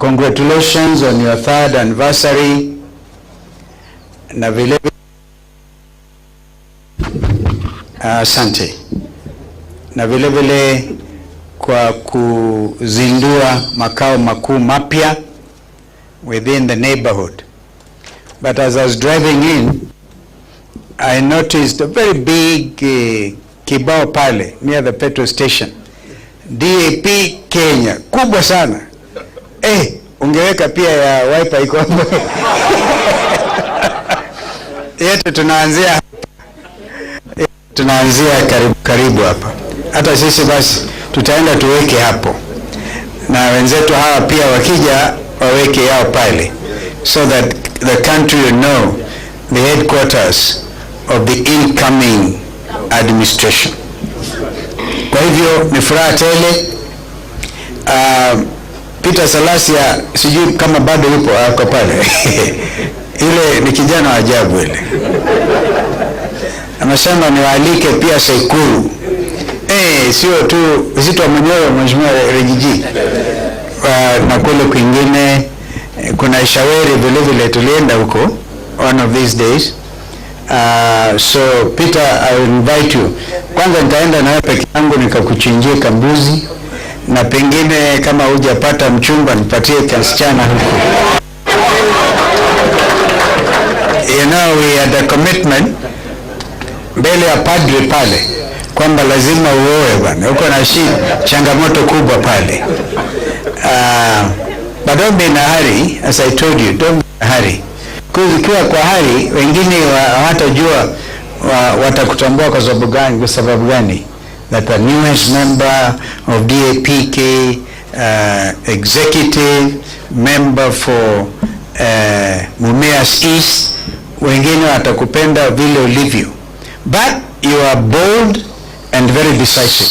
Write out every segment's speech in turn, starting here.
Congratulations on your 3rd anniversary. Na vile asante. Na vile vile kwa kuzindua makao makuu mapya within the neighborhood. But as I was driving in, I noticed a very big kibao pale near the petrol station. DAP Kenya, kubwa sana. Ungeweka pia ya wiper iko hapo. Yetu tunaanzia karibu hapa. Hata sisi basi tutaenda tuweke hapo. Na wenzetu hawa pia wakija waweke yao pale. So that the country will know the headquarters of the incoming administration. Kwa hivyo ni furaha tele. Peter Salasia sijui kama bado yupo hapo pale. Ile ni kijana wa ajabu ile. Anasema niwaalike pia Sekuru. Sio tu Zito mwenyewe Mheshimiwa Regiji. Na kule kwingine kuna Ishaweri vile vile tulienda huko one of these days. So Peter, I will invite you. Kwanza nitaenda na wewe peke yangu nikakuchinjie kambuzi, na pengine kama hujapata mchumba nipatie kasichana huko. You know, we had a commitment mbele ya padre pale kwamba lazima uoe bwana. Uko na changamoto kubwa pale. But don't be in a hurry, as I told you, don't be in a hurry. Ukiwa kwa hali wengine hawatajua watakutambua kwa sababu gani. That the newest member of DAPK, executive member for Mumias East, wengine watakupenda vile ulivyo. But you are bold and very decisive.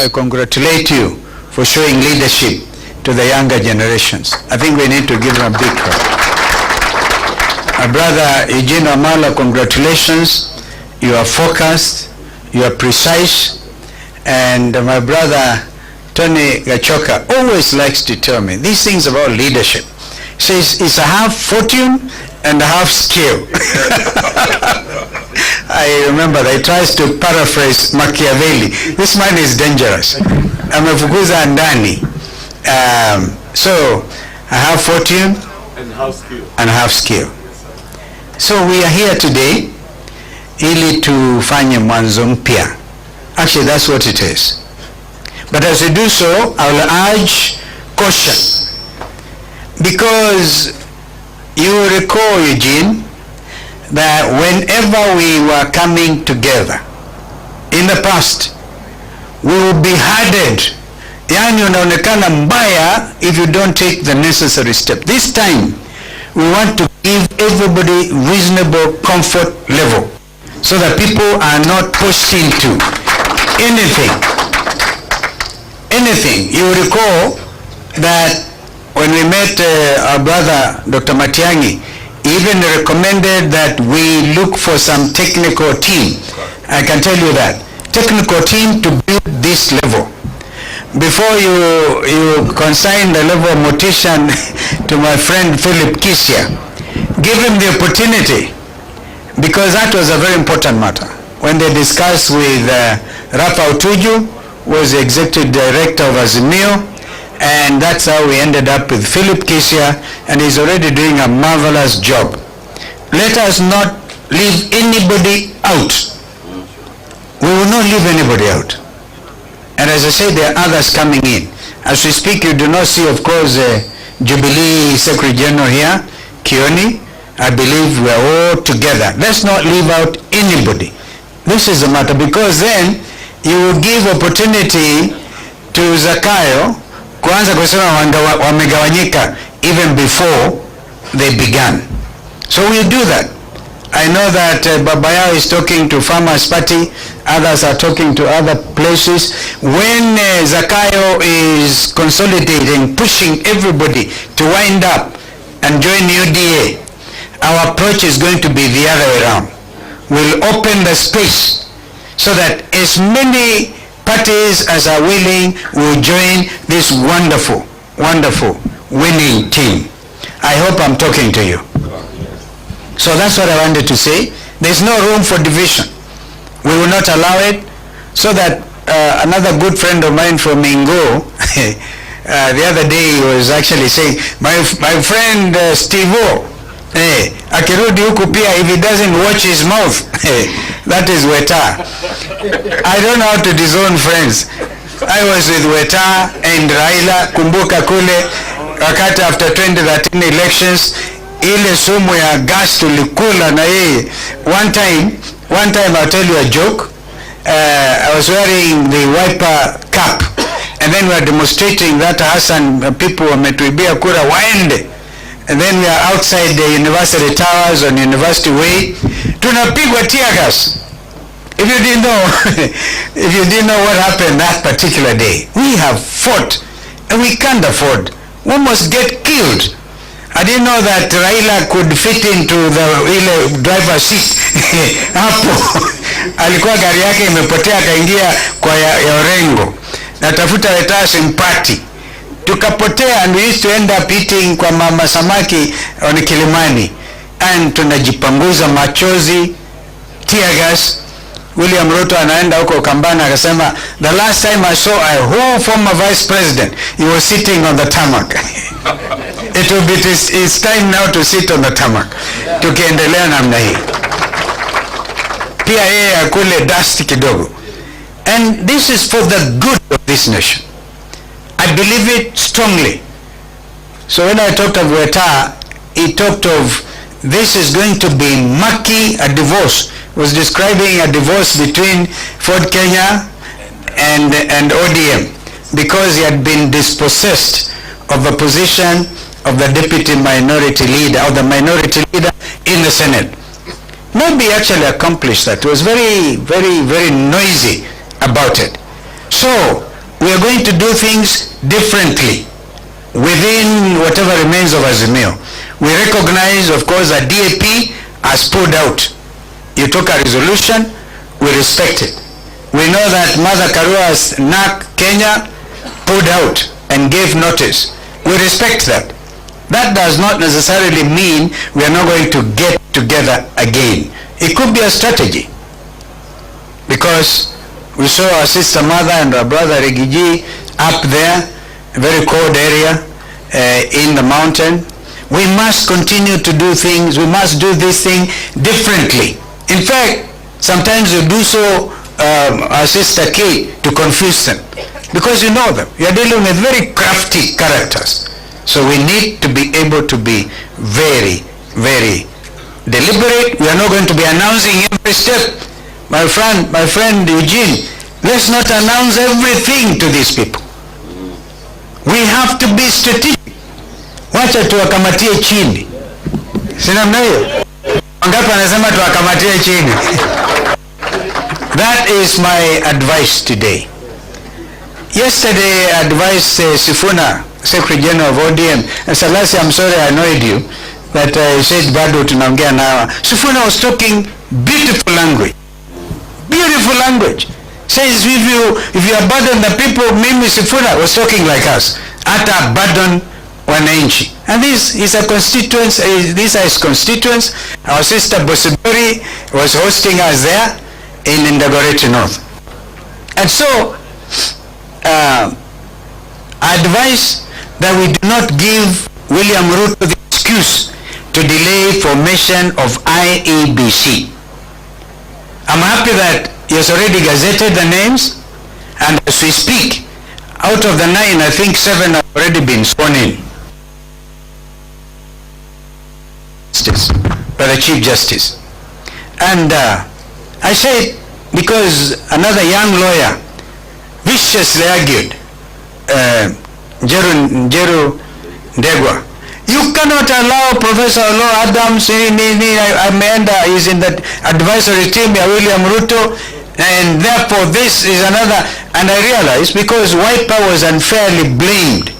I congratulate you for showing leadership to the younger generations. I think we need to give them a big clap. My brother Eugene Amala, congratulations. You are focused, you are precise, and my brother Tony Gachoka always likes to tell me these things about leadership. He says it's a half fortune and a half skill. I remember that he tries to paraphrase Machiavelli. This man is dangerous. Amefukuza ndani. So I have fortune and half skill. So we are here today ili tufanye mwanzo mpya. Actually, that's what it is. But as we do so, I will urge caution. Because you recall, Eugene, that whenever we were coming together in the past, we will be hardened. Yani unaonekana mbaya if you don't take the necessary step. This time, we want to give everybody reasonable comfort level so that people are not pushed into anything. You recall that when we met our brother Dr. Matiang'i, even recommended that we look for some technical team. I can tell you that. Technical team to build this level. Before you consign the level of mortician to my friend Philip Kisia, give him the opportunity, because that was a very important matter. When they discussed with Rafa Utuju, was the executive director of Azimio, and that's how we ended up with Philip Kisia, and he's already doing a marvelous job. Let us not leave anybody out. We will not leave anybody out. And as I said, there are others coming in. As we speak, you do not see, of course, Jubilee Secretary General here, Kioni. I believe we are all together. Let's not leave out anybody. This is the matter, because then you will give opportunity to Zakayo kuanza kusema wamegawanyika even before they began. So we'll do that. I know that Babayao is talking to Farmers Party, others are talking to other places. When Zakayo is consolidating, pushing everybody to wind up and join UDA, our approach is going to be the other way around. We'll open the space so that as many parties as are willing will join this wonderful winning team. I hope I'm talking to you. So that's what I wanted to say. There's no room for division. We will not allow it. So that another good friend of mine from Mingo, the other day he was actually saying, my friend Steve-O, akirudi huku pia, if he doesn't watch his mouth, that is Weta. I don't know how to disown friends. I was with Weta and Raila, kumbuka kule, wakati after 2013 elections, ile sumu ya gas tulikula na yeye. One time I'll tell you a joke. I was wearing the wiper cap, and then we are demonstrating that Hassan people wametuibia kura waende, and then we are outside the university towers on University Way, tunapigwa tear gas. If you didn't know what happened that particular day, we have fought, and we can't afford. We must get killed. I didn't know that Raila could fit into the driver's seat. Hapo alikuwa gari yake imepotea, akaingia kwa ya Orengo, natafuta Weta simpati, tukapotea, and we used to end up eating kwa mama samaki on Kilimani, and tunajipanguza machozi, tear gas. William Ruto anaenda huko Kambana akasema, the last time I saw a whole former vice president, he was sitting on the tarmac. It's time now to sit on the tarmac. Tukiendelea namna hii, pia yeye akule dust kidogo. And this is for the good of this nation. I believe it strongly. So when I talked of Weta, he talked of this is going to be murky, a divorce. He was describing a divorce between Ford Kenya and ODM, because he had been dispossessed of the position of the deputy minority leader, or the minority leader in the Senate. Maybe actually accomplished that. He was very, very, very noisy about it. So we are going to do things differently within whatever remains of Azimio. We recognize, of course, that DAP has pulled out. You took a resolution, we respect it. We know that Mother Karua's NAC Kenya pulled out and gave notice. We respect that. That does not necessarily mean we are not going to get together again. It could be a strategy, because we saw our sister mother and our brother Rigiji up there, a very cold area in the mountain. We must continue to do things. We must do this thing differently. In fact, sometimes you do so, our sister Kay, to confuse them, because you know them. You are dealing with very crafty characters. So we need to be able to be very, very deliberate. We are not going to be announcing every step. My friend Eugene, let's not announce everything to these people. We have to be strategic. Wacha tuwakamatie chini. Sina mnayo? Wangapi anasema tuwakamatie chini? That is my advice today. Yesterday I advised Sifuna, Secretary General of ODM, and Salasi, I'm sorry I annoyed you, but I said bado tunaongea nawa. Sifuna was talking beautiful language. Beautiful language. Says if you abandon the people, Mimi Sifuna was talking like us. Ata abandon wananchi. And this is a constituents, these are his constituents. Our sister Bosibori was hosting us there in Indagoreti North. And so, I advise that we do not give William Ruto the excuse to delay formation of IEBC. I'm happy that he has already gazetted the names, and as we speak, out of the 9, I think 7 have already been sworn in by the Chief Justice. And I say it because another young lawyer viciously argued, Njeru Ndegwa, you cannot allow Professor Olo Adams, he's in the advisory team of William Ruto, and therefore this is another. And I realized, because Wiper was unfairly blamed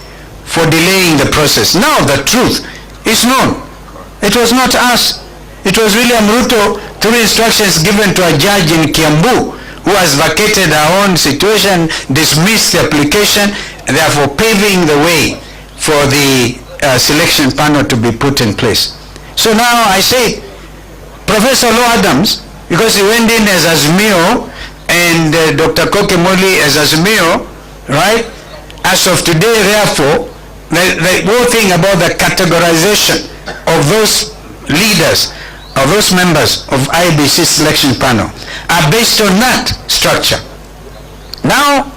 for delaying the process. Now the truth is known. It was not us. It was William Ruto, through instructions given to a judge in Kiambu, who has vacated her own situation, dismissed the application, and therefore paving the way for the selection panel to be put in place. So now I say, Professor Law Adams, because he went in as Azimio and Dr. Kokemoli as Azimio, right? As of today, therefore, the whole thing about the categorization of those leaders, of those members of IBC selection panel are based on that structure. Now,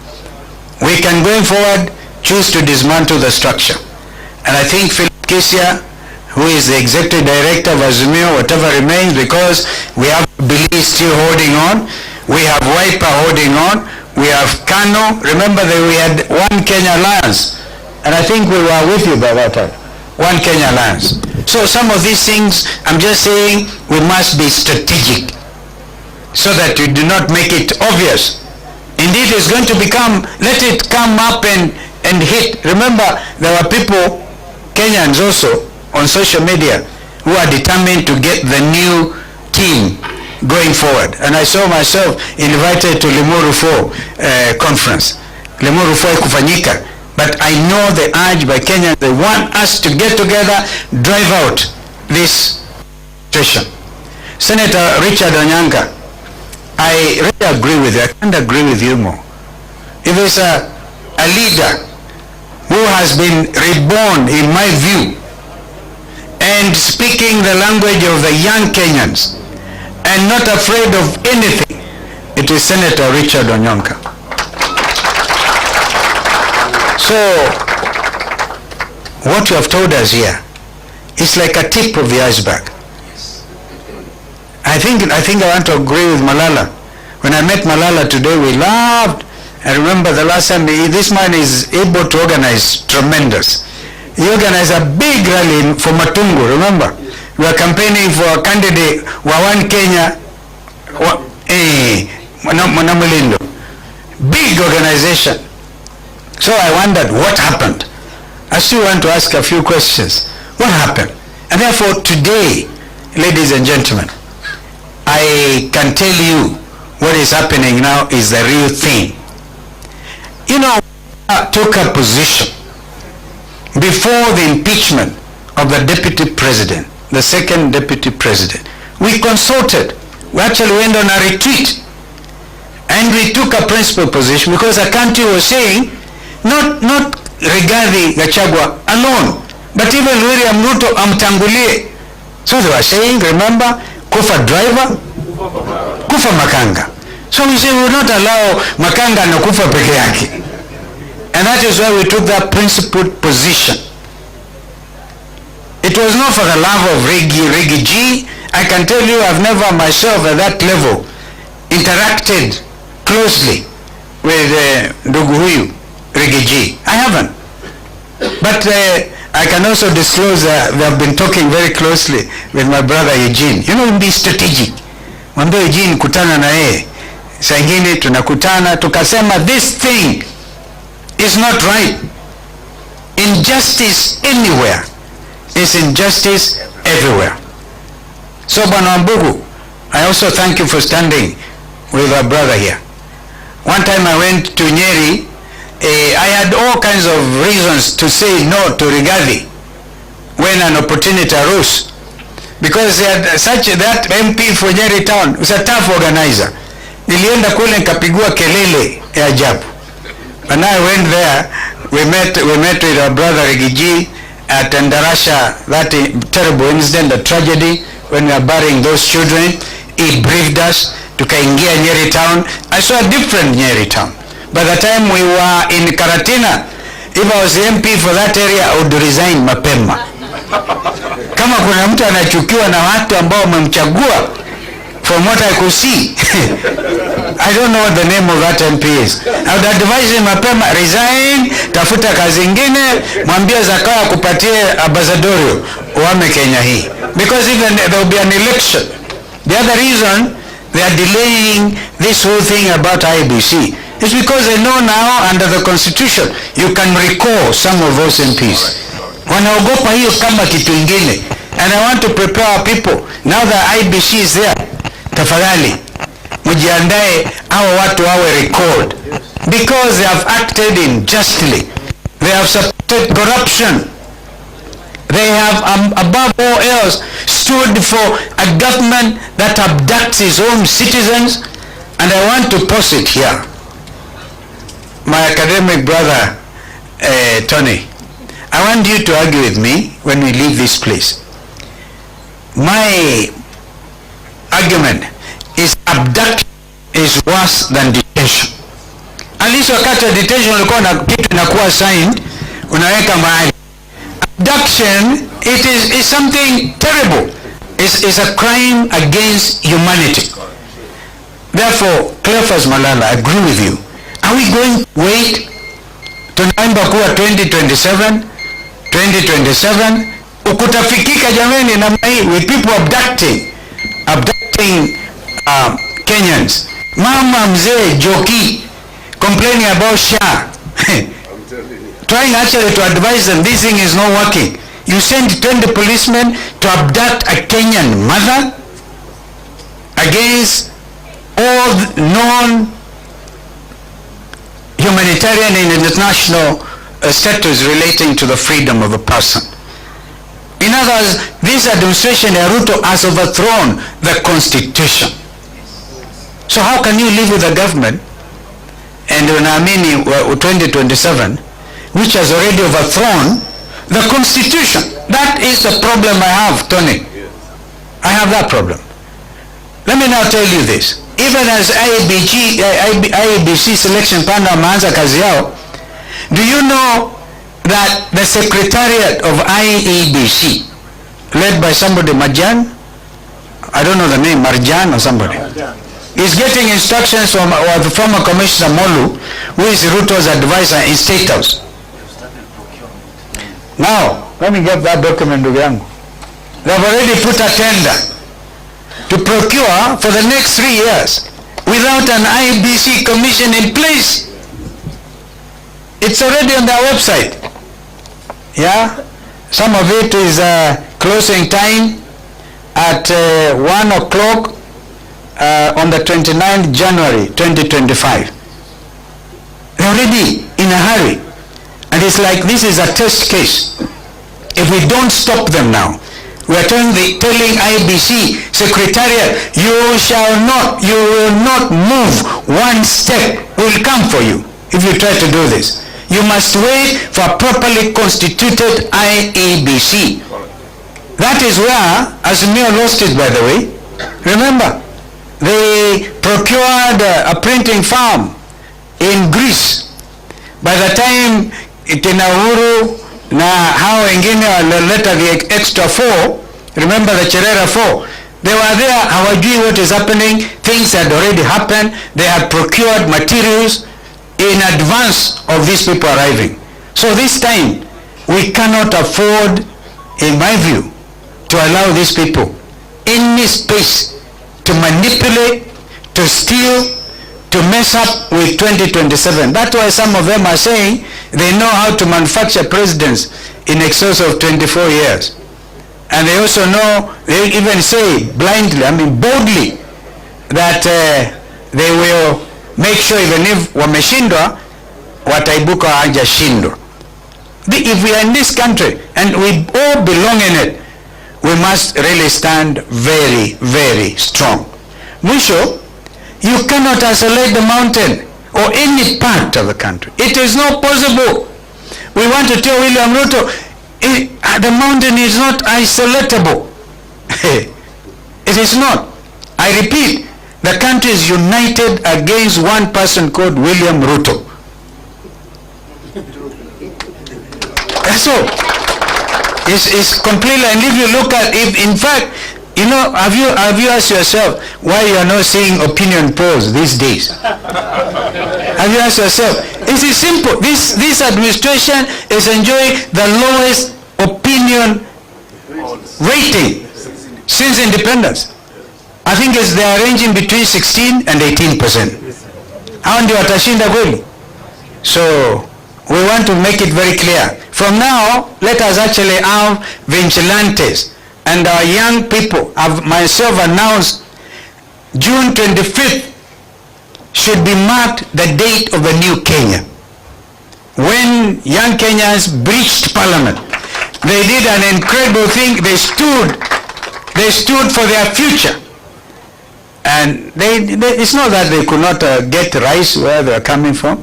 we can, going forward, choose to dismantle the structure. And I think Philip Kisia, who is the executive director of Azimio, whatever remains, because we have Billy still holding on, we have Wiper holding on, we have Kano. Remember that we had One Kenya Alliance, and I think we were with you by that time. One Kenya Alliance. So some of these things, I'm just saying, we must be strategic so that we do not make it obvious. Indeed, it's going to become, let it come up and hit. Remember, there were people, Kenyans also, on social media who are determined to get the new team going forward. And I saw myself invited to Limuru 4 conference. Limuru 4 kufanyika. But I know the urge by Kenyans, they want us to get together, drive out this situation. Senator Richard Onyango, I really agree with you. I can't agree with you more. If there's a leader who has been reborn, in my view, and speaking the language of the young Kenyans, and not afraid of anything, it is Senator Richard Onyango. So, what you have told us here is like a tip of the iceberg. I think I want to agree with Malala. When I met Malala today, we laughed. I remember the last time, this man is able to organize tremendous. He organized a big rally for Matungu, remember? We were campaigning for a candidate, One Kenya, Manamulindo. Big organization. So I wondered what happened. I still want to ask a few questions. What happened? And therefore today, ladies and gentlemen, I can tell you what is happening now is the real thing. You know, I took a position before the impeachment of the deputy president, the second deputy president. We consulted. We actually went on a retreat and we took a principal position because the country was saying, not Rigathi Gachagua alone, but even William Ruto amtangulie. So they were saying, remember, kufa driver, kufa makanga. So we say we will not allow makanga na kufa peke yake. And that is why we took that principled position. It was not for the love of Rigi G. I can tell you I've never myself at that level interacted closely with ndugu huyu Rigi G. I haven't. But I can also disclose that we have been talking very closely with my brother Eugene. You know, be strategic. Mwambie Eugene kutana na yeye. Saa ingine tunakutana tukasema this thing is not right. Injustice anywhere is injustice everywhere. So Bwana Wambugu, I also thank you for standing with our brother here. One time I went to Nyeri. I had all kinds of reasons to say no to Rigathi when an opportunity arose, because that MP for Nyeri town was a tough organizer. Nilienda kule nikapigua kelele ya ajabu. When I went there, we met with our brother Rigiji at Ndarasha, that terrible incident, the tragedy when we are burying those children. He briefed us. Tukaingia Nyeri town. I saw a different Nyeri town. By the time we were in Karatina, if I was the MP for that area, I would resign mapema. Kama kuna mtu anachukiwa na watu ambao wamemchagua, from what I could see, I don't know what the name of that MP is. I would advise him mapema, resign, tafuta kazi ingine, mwambie Zakayo kupatie ambassadorio, uame Kenya hii. Because even there will be an election. The other reason they are delaying this whole thing about IBC is because they know now under the constitution you can recall some of those MPs. Wanaogopa hiyo kama kitu ingine. And I want to prepare our people. Now that IBC is there, tafadhali mujiandae hao watu wawe recalled, because they have acted unjustly. They have supported corruption. They have, above all else, stood for a government that abducts its own citizens. And I want to post it here. My academic brother, Tony, I want you to argue with me when we leave this place. My argument is abduction is worse than detention. At least wakati wa detention ulikuwa na kitu inakuwa signed, unaweka mahali. Abduction, it is something terrible. It's a crime against humanity. Therefore, Cleophas Malala, I agree with you. Are we going to wait tunaimba kuwa 2027 ukutafikika jamani na mai with people abducting Kenyans? Mama mzee Joki complaining about SHA trying actually to advise them this thing is not working. You send 20 policemen to abduct a Kenyan mother against all known humanitarian and international status relating to the freedom of a person. In other words, this administration, Ruto, has overthrown the constitution. So how can you live with a government and unaamini 2027 which has already overthrown the constitution? That is the problem I have, Tony. I have that problem. Let me now tell you this. Even as IEBC selection panel wameanza kazi yao, do you know that the secretariat of IEBC, led by somebody, Marjan, I don't know the name, Marjan or somebody, is getting instructions from the former Commissioner Molu, who is Ruto's advisor in State House. Now, let me get that document to yangu. They've already put a tender to procure for the next 3 years without an IEBC commission in place. It's already on their website. Yeah, some of it is closing time at 1 o'clock on the 29th January 2025. They're already in a hurry, and it's like this is a test case. If we don't stop them now, we are telling IEBC Secretariat, you will not move one step. We will come for you if you try to do this. You must wait for a properly constituted IEBC. That is where Azimio lost it, by the way. Remember, they procured a printing farm in Greece. By the time Tena na hao wengine walileta the extra 4, remember the Cherera 4, they were there, hawajui what is happening. Things had already happened. They had procured materials in advance of these people arriving. So this time, we cannot afford, in my view, to allow these people any space to manipulate, to steal, to mess up with 2027. That's why some of them are saying they know how to manufacture presidents in excess of 24 years. And they also know, they even say blindly, boldly, that they will make sure even if wameshindwa, wataibuka hawajashindwa. If we are in this country and we all belong in it, we must really stand very, very strong. Mwisho, you cannot isolate the mountain or any part of the country. It is not possible. We want to tell William Ruto, the mountain is not isolatable. It is not. I repeat, the country is united against one person called William Ruto. That's all. It's completely, and if you look at, in fact, you know, have you asked yourself why you are not seeing opinion polls these days? Have you asked yourself? It is simple. This administration is enjoying the lowest opinion rating since independence. I think they are ranging between 16 and 18%. Hao ndio watashinda kweli? So we want to make it very clear. From now, let us actually have vigilantes. And our young people, have myself announced, June 25th should be marked the date of the new Kenya, when young Kenyans breached parliament. They did an incredible thing. They stood for their future. And it's not that they could not get rice where they are coming from.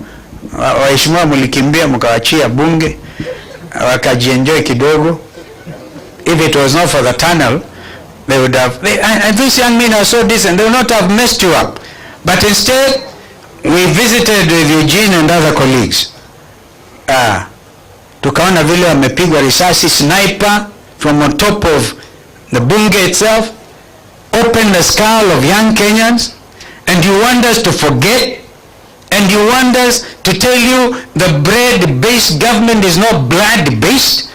Waheshimiwa mlikimbia mkawachia bunge wakajienjoy kidogo. If it was not for the tunnel, they would have, and these young men are so decent, they would not have messed you up. But instead, we visited with Eugene and other colleagues. Tukaona vile wamepigwa risasi, sniper from on top of the bunge itself, open the skull of young Kenyans, and you want us to forget, and you want us to tell you the bread-based government is not blood-based?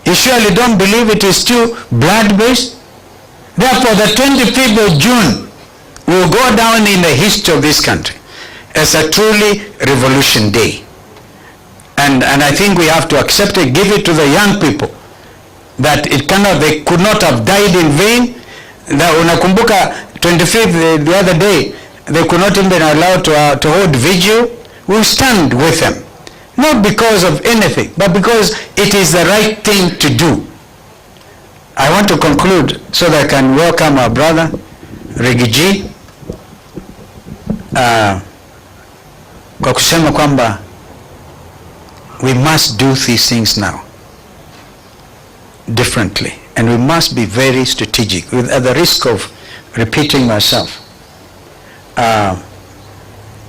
You surely don't believe it is still blood-based? Therefore, the 25th of June will go down in the history of this country as a truly revolution day. And I think we have to accept it, give it to the young people, that they could not have died in vain. Unakumbuka 25th the other day, they could not even be allowed to hold vigil. We stand with them, not because of anything, but because it is the right thing to do. I want to conclude so that I can welcome our brother Rigiji kwa kusema kwamba we must do these things now differently, and we must be very strategic at the risk of repeating myself.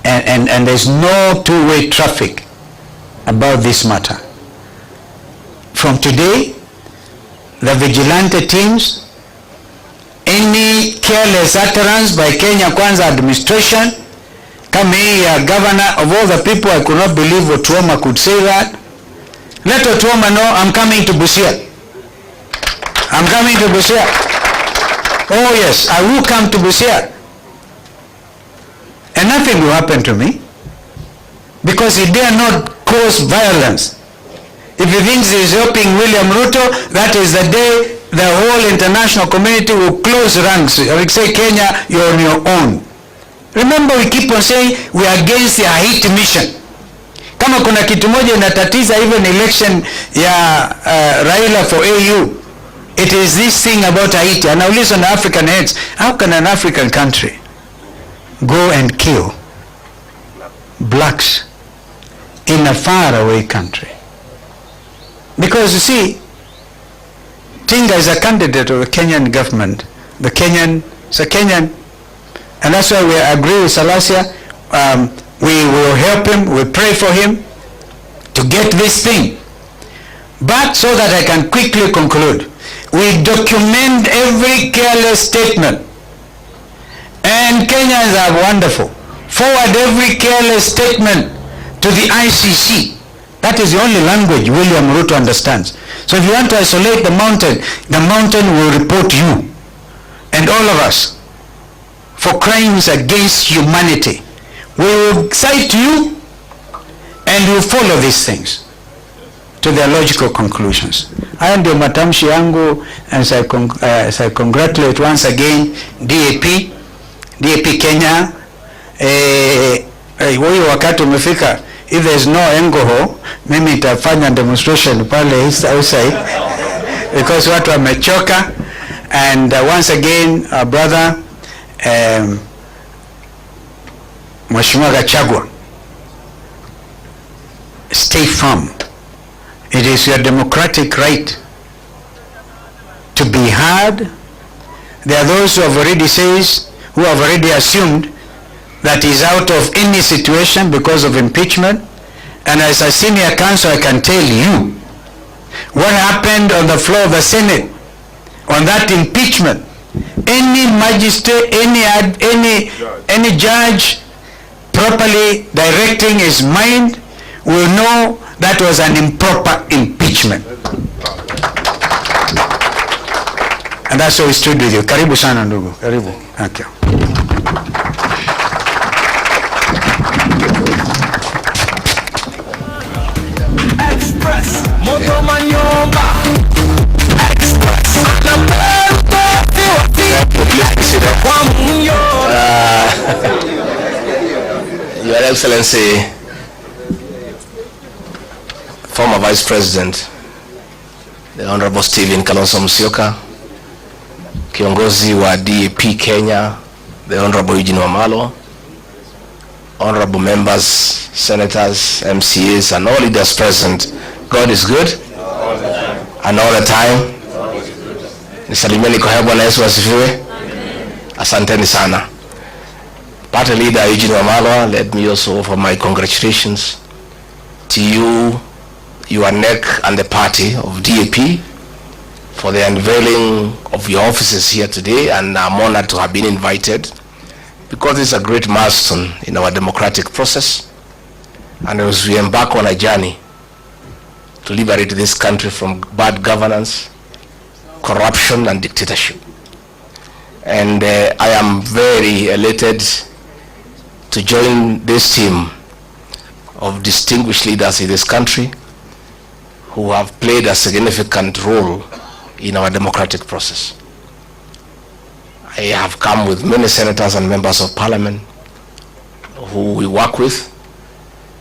And there's no two-way traffic about this matter. From today, the vigilante teams, any careless utterance by Kenya Kwanza administration, kama hii governor of all the people, I could not believe Otuoma could say that. Let Otuoma know I'm coming to Busia. I'm coming to Busia. Oh yes, I will come to Busia. And nothing will happen to me, because he dare not cause violence. If he thinks he is helping William Ruto, that is the day the whole international community will close ranks. I will say, Kenya, you're on your own. Remember, we keep on saying we are against the hate mission. Kama kuna kitu moja inatatiza even election ya Raila for AU, it is this thing about Haiti. And now listen, African heads, how can an African country go and kill blacks in a faraway country? Because you see, Tinga is a candidate of the Kenyan government. The Kenyan, it's a Kenyan, and that's why we agree with Salasia. We will help him, we pray for him to get this thing. But so that I can quickly conclude, we document every careless statement. And Kenyans are wonderful. Forward every careless statement to the ICC. That is the only language William Ruto understands. So if you want to isolate the mountain will report you and all of us for crimes against humanity. We will cite you and we will follow these things to their logical conclusions. Haya ndio matamshi yangu, as I congratulate once again DAP Kenya. Huyu wakati umefika. If there is no alcohol, mimi nitafanya demonstration pale outside because watu wamechoka. And once again, our brother Mheshimiwa Gachagua, stay firm. It is your democratic right to be heard. There are those who have already assumed that is out of any situation because of impeachment. And as a senior counsel, I can tell you what happened on the floor of the Senate on that impeachment. Any magistrate, any judge properly directing his mind will know that was an improper impeachment. And that's why we stood with you. Karibu sana ndugu. Karibu. Thank you. Your Excellency, former Vice President, the Honorable Stephen Kalonzo Musyoka, kiongozi wa DAP Kenya, the Honorable Eugene Wamalwa, honorable members, senators, MCAs, and all leaders present. God is good, and all the time. Nisalimieni kwa Bwana Yesu asifiwe. Asanteni sana. Party leader Eugene Wamalwa, let me also offer my congratulations to you, your NEC, and the party of DAP for the unveiling of your offices here today, and I'm honored to have been invited because it's a great milestone in our democratic process, and as we embark on a journey to liberate this country from bad governance, corruption, and dictatorship. And I am very elated to join this team of distinguished leaders in this country who have played a significant role in our democratic process. I have come with many senators and members of parliament who we work with,